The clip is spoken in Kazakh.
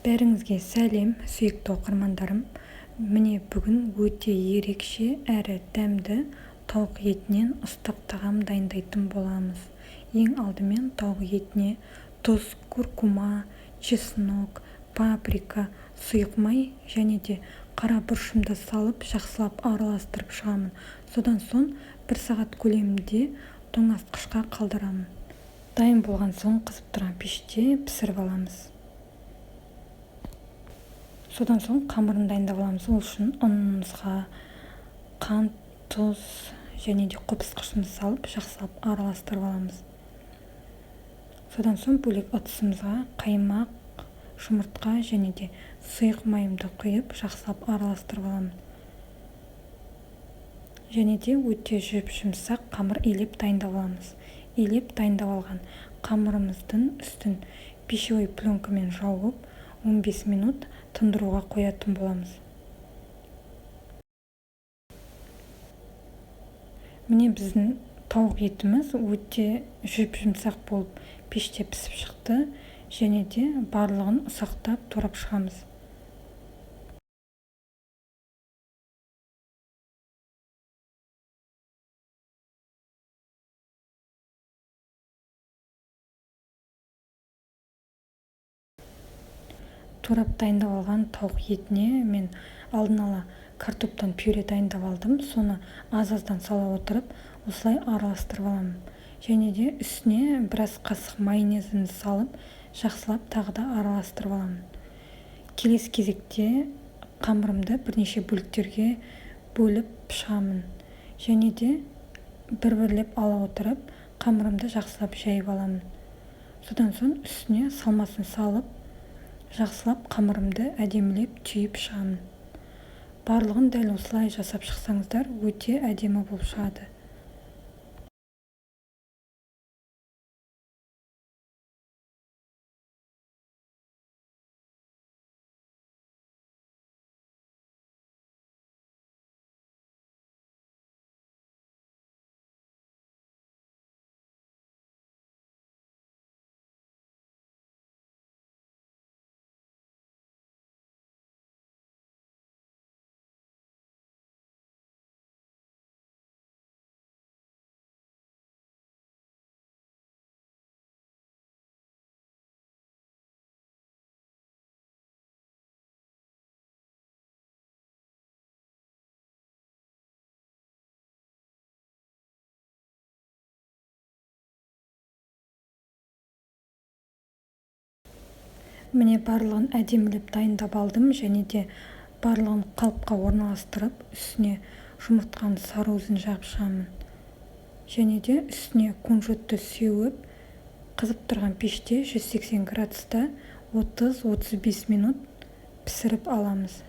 Бәріңізге сәлем, сүйікті оқырмандарым. Міне бүгін өте ерекше әрі дәмді тауық етінен ыстық тағам дайындайтын боламыз. Ең алдымен тауық етіне тұз, куркума, чеснок, паприка, сұйық май және де қара бұршымды салып жақсылап араластырып шығамын. Содан соң 1 сағат көлемінде тоңазытқышқа қалдырамын. Дайын болған соң қызып тұрған пеште пісіріп аламыз. Содан соң қамырын дайындап аламыз. Ол үшін ұнымызға қант, тұз және де қопсытқышымызды салып жақсылап араластырып аламыз. Содан соң бөлек ыдысымызға қаймақ, жұмыртқа және де сұйық майымды құйып жақсылап араластырып аламын. Және де өте жұмсақ қамыр илеп дайындап аламыз. Илеп дайындап алған қамырымыздың үстін пищевой пленкамен жауып 15 минут тындыруға қоятын боламыз. Міне біздің тауық етіміз өте жұмсақ болып пеште пісіп шықты, және де барлығын ұсақтап турап шығамыз. Турап дайындап алған тауық етіне мен алдын ала картоптан пюре дайындап алдым. Соны аз-аздан сала отырып, осылай араластырып аламын. Және де үстіне біраз қасық майонезін салып, жақсылап тағы да араластырып аламын. Келесі кезекте қамырымды бірнеше бөліктерге бөліп шығамын. Және де бір-бірлеп ала отырып, қамырымды жақсылап жайып аламын. Содан соң үстіне салмасын салып, жақсылап қамырымды әдемілеп түйіп шығамын. Барлығын дәл осылай жасап шықсаңыздар, өте әдемі болып шығады. Міне барлығын әдемілеп дайындап алдым, және де барлығын қалыпқа орналастырып, үстіне жұмыртқаның сарыуызын жағып шығамын. Және де үстіне кунжутты сеуіп, қызып тұрған пеште 180 градуста 30-35 минут пісіріп аламыз.